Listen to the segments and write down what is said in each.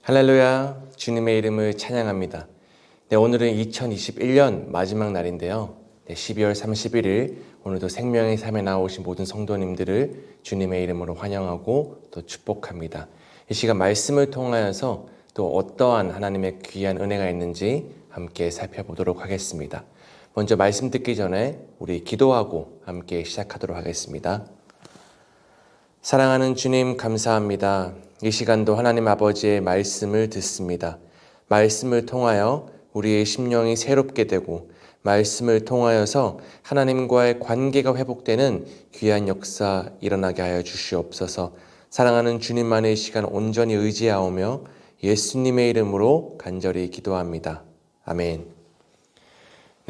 할렐루야, 주님의 이름을 찬양합니다. 오늘은 2021년 마지막 날인데요. 12월 31일 오늘도 생명의 삶에 나오신 모든 성도님들을 주님의 이름으로 환영하고 또 축복합니다. 이 시간 말씀을 통하여서 또 어떠한 하나님의 귀한 은혜가 있는지 함께 살펴보도록 하겠습니다. 먼저 말씀 듣기 전에 우리 기도하고 함께 시작하도록 하겠습니다. 사랑하는 주님 감사합니다. 이 시간도 하나님 아버지의 말씀을 듣습니다. 말씀을 통하여 우리의 심령이 새롭게 되고 말씀을 통하여서 하나님과의 관계가 회복되는 귀한 역사 일어나게 하여 주시옵소서. 사랑하는 주님만의 시간 온전히 의지하오며 예수님의 이름으로 간절히 기도합니다. 아멘.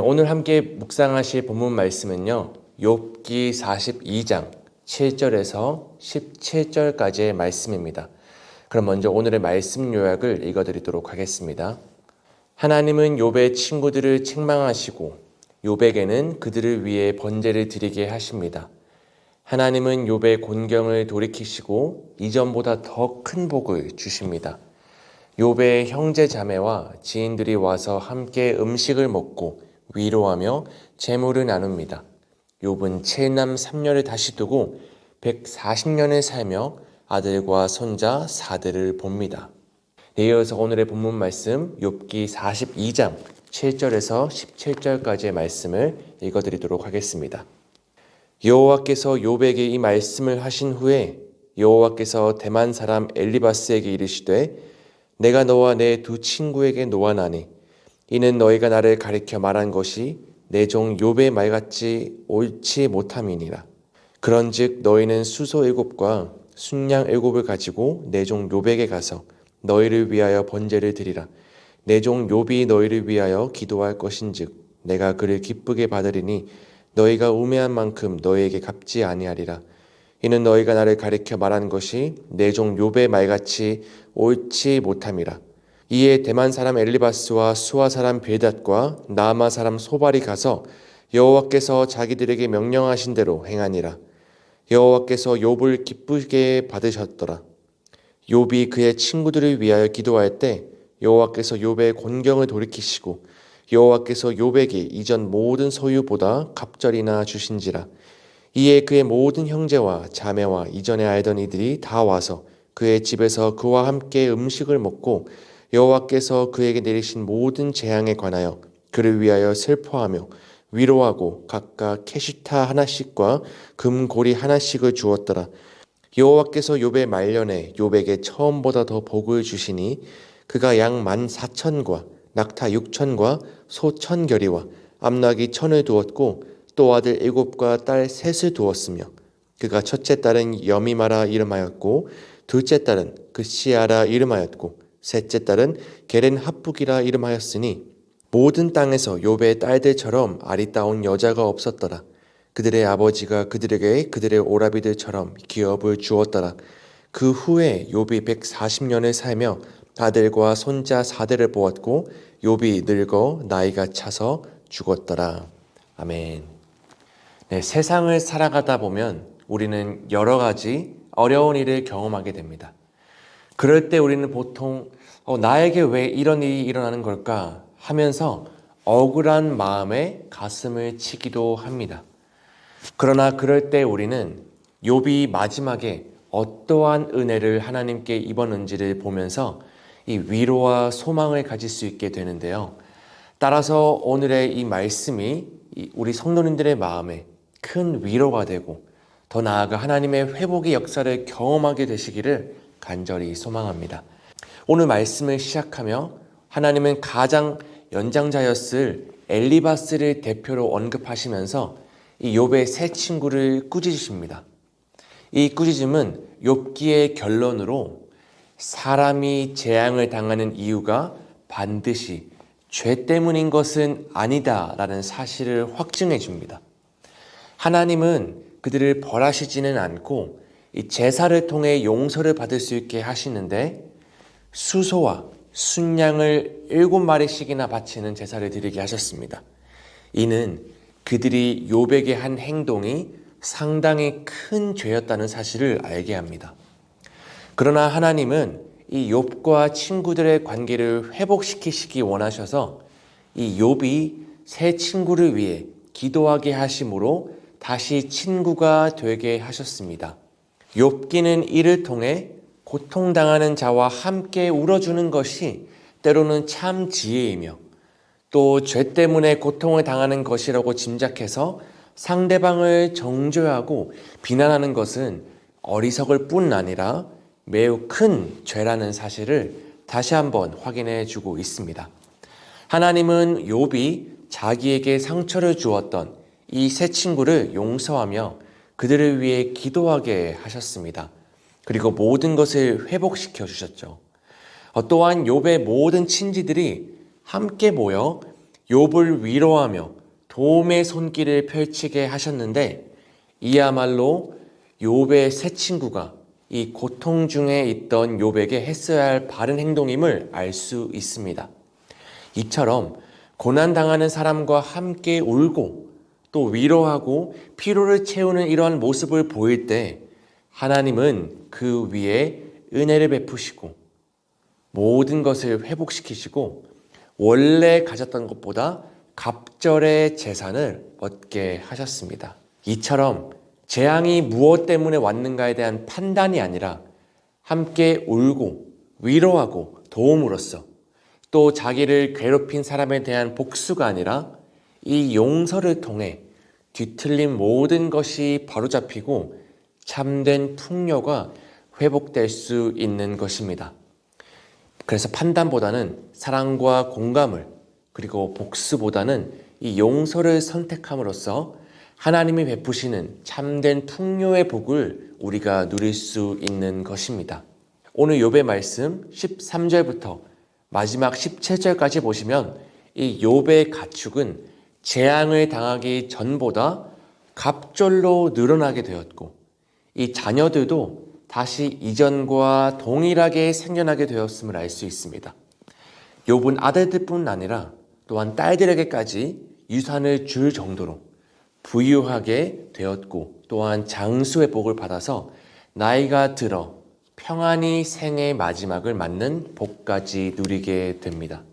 오늘 함께 묵상하실 본문 말씀은요. 욥기 42장 7절에서 17절까지의 말씀입니다. 그럼 먼저 오늘의 말씀 요약을 읽어드리도록 하겠습니다. 하나님은 욥의 친구들을 책망하시고 욥에게는 그들을 위해 번제를 드리게 하십니다. 하나님은 욥의 곤경을 돌이키시고 이전보다 더 큰 복을 주십니다. 욥의 형제 자매와 지인들이 와서 함께 음식을 먹고 위로하며 재물을 나눕니다. 욥은 7남 3녀를 다시 두고 140년을 살며 아들과 손자 4대를 봅니다. 이어서 오늘의 본문 말씀 욥기 42장 7절에서 17절까지의 말씀을 읽어드리도록 하겠습니다. 여호와께서 욥에게 이 말씀을 하신 후에 여호와께서 대만 사람 엘리바스에게 이르시되 내가 너와 내 두 친구에게 노하나니 이는 너희가 나를 가리켜 말한 것이 내 종 욥의 말같이 옳지 못함이니라. 그런즉 너희는 수소 7과 순양 7을 가지고 내 종 욥에게 가서 너희를 위하여 번제를 드리라. 내 종 욥이 너희를 위하여 기도할 것인즉 내가 그를 기쁘게 받으리니 너희가 우매한 만큼 너희에게 갚지 아니하리라. 이는 너희가 나를 가리켜 말한 것이 내 종 욥의 말같이 옳지 못함이라. 이에 대만 사람 엘리바스와 수아 사람 빌닷과 나아마 사람 소발이 가서 여호와께서 자기들에게 명령하신 대로 행하니라. 여호와께서 욥을 기쁘게 받으셨더라. 욥이 그의 친구들을 위하여 기도할 때 여호와께서 욥의 곤경을 돌이키시고 여호와께서 욥에게 이전 모든 소유보다 갑절이나 주신지라. 이에 그의 모든 형제와 자매와 이전에 알던 이들이 다 와서 그의 집에서 그와 함께 음식을 먹고 여호와께서 그에게 내리신 모든 재앙에 관하여 그를 위하여 슬퍼하며 위로하고 각각 캐시타 하나씩과 금고리 하나씩을 주었더라. 여호와께서 욥의 말년에 욥에게 처음보다 더 복을 주시니 그가 양 14,000과 낙타 6,000과 소 1,000결이와 암낙이 1,000을 두었고 또 아들 7과 딸 3을 두었으며 그가 첫째 딸은 여미마라 이름하였고 둘째 딸은 그시아라 이름하였고 셋째 딸은 게렌 합북이라 이름하였으니 모든 땅에서 욥의 딸들처럼 아리따운 여자가 없었더라. 그들의 아버지가 그들에게 그들의 오라비들처럼 기업을 주었더라. 그 후에 욥이 140년을 살며 아들과 손자 4대를 보았고 욥이 늙어 나이가 차서 죽었더라. 아멘. 세상을 살아가다 보면 우리는 여러 가지 어려운 일을 경험하게 됩니다. 그럴 때 우리는 보통 나에게 왜 이런 일이 일어나는 걸까 하면서 억울한 마음에 가슴을 치기도 합니다. 그러나 그럴 때 우리는 욥이 마지막에 어떠한 은혜를 하나님께 입었는지를 보면서 이 위로와 소망을 가질 수 있게 되는데요. 따라서 오늘의 이 말씀이 우리 성도님들의 마음에 큰 위로가 되고 더 나아가 하나님의 회복의 역사를 경험하게 되시기를 간절히 소망합니다. 오늘 말씀을 시작하며 하나님은 가장 연장자였을 엘리바스를 대표로 언급하시면서 이 욥의 세 친구를 꾸짖으십니다. 이 꾸짖음은 욥기의 결론으로 사람이 재앙을 당하는 이유가 반드시 죄 때문인 것은 아니다라는 사실을 확증해 줍니다. 하나님은 그들을 벌하시지는 않고 이 제사를 통해 용서를 받을 수 있게 하시는데 수소와 순양을 7마리씩이나 바치는 제사를 드리게 하셨습니다. 이는 그들이 욥에게 한 행동이 상당히 큰 죄였다는 사실을 알게 합니다. 그러나 하나님은 이 욥과 친구들의 관계를 회복시키시기 원하셔서 이 욥이 새 친구를 위해 기도하게 하심으로 다시 친구가 되게 하셨습니다. 욥기는 이를 통해 고통당하는 자와 함께 울어주는 것이 때로는 참 지혜이며 또 죄 때문에 고통을 당하는 것이라고 짐작해서 상대방을 정죄하고 비난하는 것은 어리석을 뿐 아니라 매우 큰 죄라는 사실을 다시 한번 확인해 주고 있습니다. 하나님은 욥이 자기에게 상처를 주었던 이 세 친구를 용서하며 그들을 위해 기도하게 하셨습니다. 그리고 모든 것을 회복시켜 주셨죠. 또한 욥의 모든 친지들이 함께 모여 욥을 위로하며 도움의 손길을 펼치게 하셨는데 이야말로 욥의 세 친구가 이 고통 중에 있던 욥에게 했어야 할 바른 행동임을 알 수 있습니다. 이처럼 고난당하는 사람과 함께 울고 또 위로하고 피로를 채우는 이러한 모습을 보일 때 하나님은 그 위에 은혜를 베푸시고 모든 것을 회복시키시고 원래 가졌던 것보다 갑절의 재산을 얻게 하셨습니다. 이처럼 재앙이 무엇 때문에 왔는가에 대한 판단이 아니라 함께 울고 위로하고 도움으로써 또 자기를 괴롭힌 사람에 대한 복수가 아니라 이 용서를 통해 뒤틀린 모든 것이 바로잡히고 참된 풍요가 회복될 수 있는 것입니다. 그래서 판단보다는 사랑과 공감을 그리고 복수보다는 이 용서를 선택함으로써 하나님이 베푸시는 참된 풍요의 복을 우리가 누릴 수 있는 것입니다. 오늘 욥의 말씀 13절부터 마지막 17절까지 보시면 이 욥의 가축은 재앙을 당하기 전보다 갑절로 늘어나게 되었고 이 자녀들도 다시 이전과 동일하게 생겨나게 되었음을 알 수 있습니다. 욥은 아들들뿐 아니라 또한 딸들에게까지 유산을 줄 정도로 부유하게 되었고 또한 장수의 복을 받아서 나이가 들어 평안히 생의 마지막을 맞는 복까지 누리게 됩니다.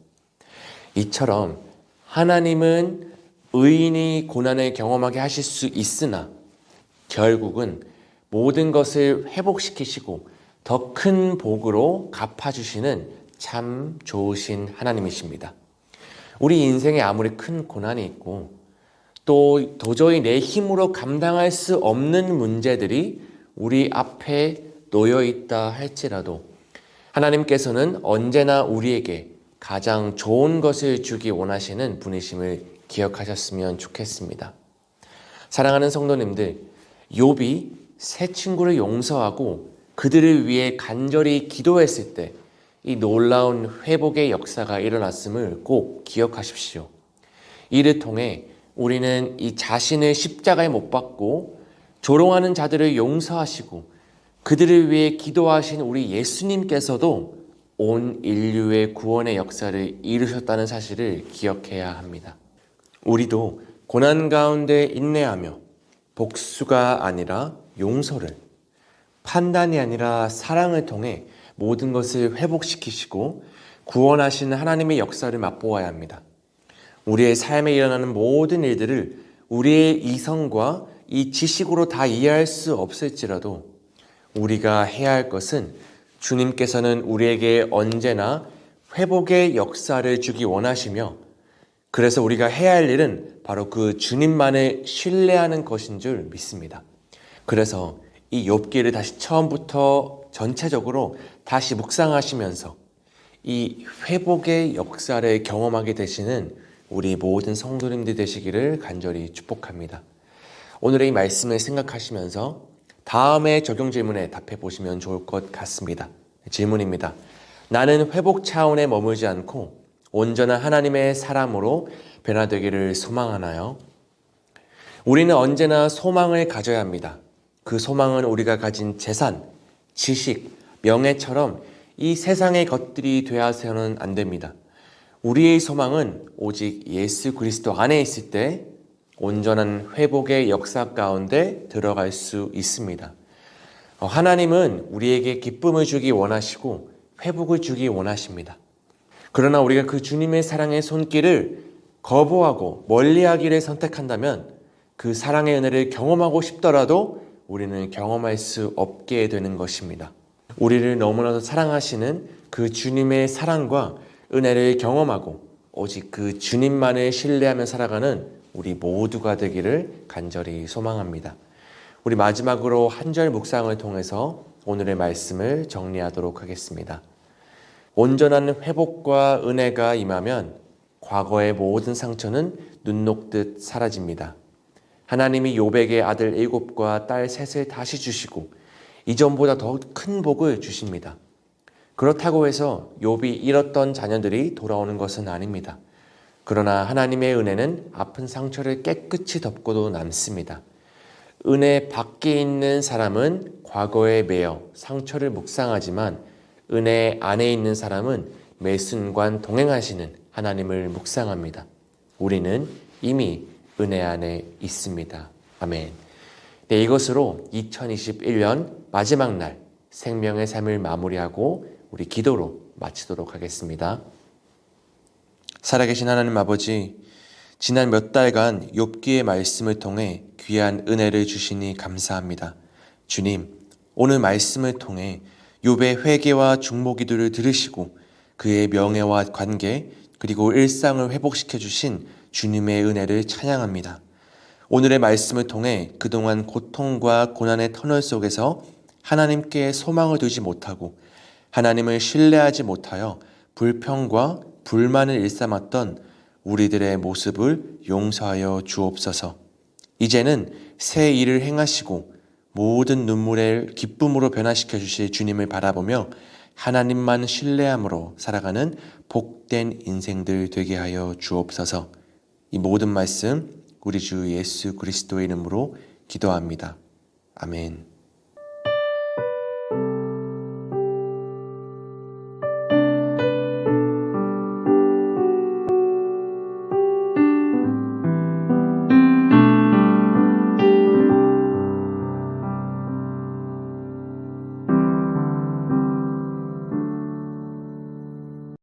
이처럼 하나님은 의인이 고난을 경험하게 하실 수 있으나 결국은 모든 것을 회복시키시고 더 큰 복으로 갚아주시는 참 좋으신 하나님이십니다. 우리 인생에 아무리 큰 고난이 있고 또 도저히 내 힘으로 감당할 수 없는 문제들이 우리 앞에 놓여 있다 할지라도 하나님께서는 언제나 우리에게 가장 좋은 것을 주기 원하시는 분이심을 기억하셨으면 좋겠습니다. 사랑하는 성도님들, 욥이 세 친구를 용서하고 그들을 위해 간절히 기도했을 때 이 놀라운 회복의 역사가 일어났음을 꼭 기억하십시오. 이를 통해 우리는 이 자신을 십자가에 못 박고 조롱하는 자들을 용서하시고 그들을 위해 기도하신 우리 예수님께서도 온 인류의 구원의 역사를 이루셨다는 사실을 기억해야 합니다. 우리도 고난 가운데 인내하며 복수가 아니라 용서를, 판단이 아니라 사랑을 통해 모든 것을 회복시키시고 구원하시는 하나님의 역사를 맛보아야 합니다. 우리의 삶에 일어나는 모든 일들을 우리의 이성과 이 지식으로 다 이해할 수 없을지라도 우리가 해야 할 것은 주님께서는 우리에게 언제나 회복의 역사를 주기 원하시며 그래서 우리가 해야 할 일은 바로 그 주님만을 신뢰하는 것인 줄 믿습니다. 그래서 이 욥기를 다시 처음부터 전체적으로 다시 묵상하시면서 이 회복의 역사를 경험하게 되시는 우리 모든 성도님들 되시기를 간절히 축복합니다. 오늘의 이 말씀을 생각하시면서 다음의 적용 질문에 답해 보시면 좋을 것 같습니다. 질문입니다. 나는 회복 차원에 머물지 않고 온전한 하나님의 사람으로 변화되기를 소망하나요? 우리는 언제나 소망을 가져야 합니다. 그 소망은 우리가 가진 재산, 지식, 명예처럼 이 세상의 것들이 되어서는 안 됩니다. 우리의 소망은 오직 예수 그리스도 안에 있을 때 온전한 회복의 역사 가운데 들어갈 수 있습니다. 하나님은 우리에게 기쁨을 주기 원하시고 회복을 주기 원하십니다. 그러나 우리가 그 주님의 사랑의 손길을 거부하고 멀리하기를 선택한다면 그 사랑의 은혜를 경험하고 싶더라도 우리는 경험할 수 없게 되는 것입니다. 우리를 너무나도 사랑하시는 그 주님의 사랑과 은혜를 경험하고 오직 그 주님만을 신뢰하며 살아가는 우리 모두가 되기를 간절히 소망합니다. 우리 마지막으로 한 절 묵상을 통해서 오늘의 말씀을 정리하도록 하겠습니다. 온전한 회복과 은혜가 임하면 과거의 모든 상처는 눈 녹듯 사라집니다. 하나님이 욥에게 아들 7과 딸 3을 다시 주시고 이전보다 더 큰 복을 주십니다. 그렇다고 해서 욥이 잃었던 자녀들이 돌아오는 것은 아닙니다. 그러나 하나님의 은혜는 아픈 상처를 깨끗이 덮고도 남습니다. 은혜 밖에 있는 사람은 과거에 매여 상처를 묵상하지만 은혜 안에 있는 사람은 매 순간 동행하시는 하나님을 묵상합니다. 우리는 이미 은혜 안에 있습니다. 아멘. 네, 이것으로 2021년 마지막 날 생명의 삶을 마무리하고 우리 기도로 마치도록 하겠습니다. 살아계신 하나님 아버지, 지난 몇 달간 욥기의 말씀을 통해 귀한 은혜를 주시니 감사합니다. 주님, 오늘 말씀을 통해 욥의 회개와 중보기도를 들으시고 그의 명예와 관계 그리고 일상을 회복시켜 주신 주님의 은혜를 찬양합니다. 오늘의 말씀을 통해 그동안 고통과 고난의 터널 속에서 하나님께 소망을 두지 못하고 하나님을 신뢰하지 못하여 불평과 불만을 일삼았던 우리들의 모습을 용서하여 주옵소서. 이제는 새 일을 행하시고 모든 눈물을 기쁨으로 변화시켜 주실 주님을 바라보며 하나님만 신뢰함으로 살아가는 복된 인생들 되게 하여 주옵소서. 이 모든 말씀 우리 주 예수 그리스도의 이름으로 기도합니다. 아멘.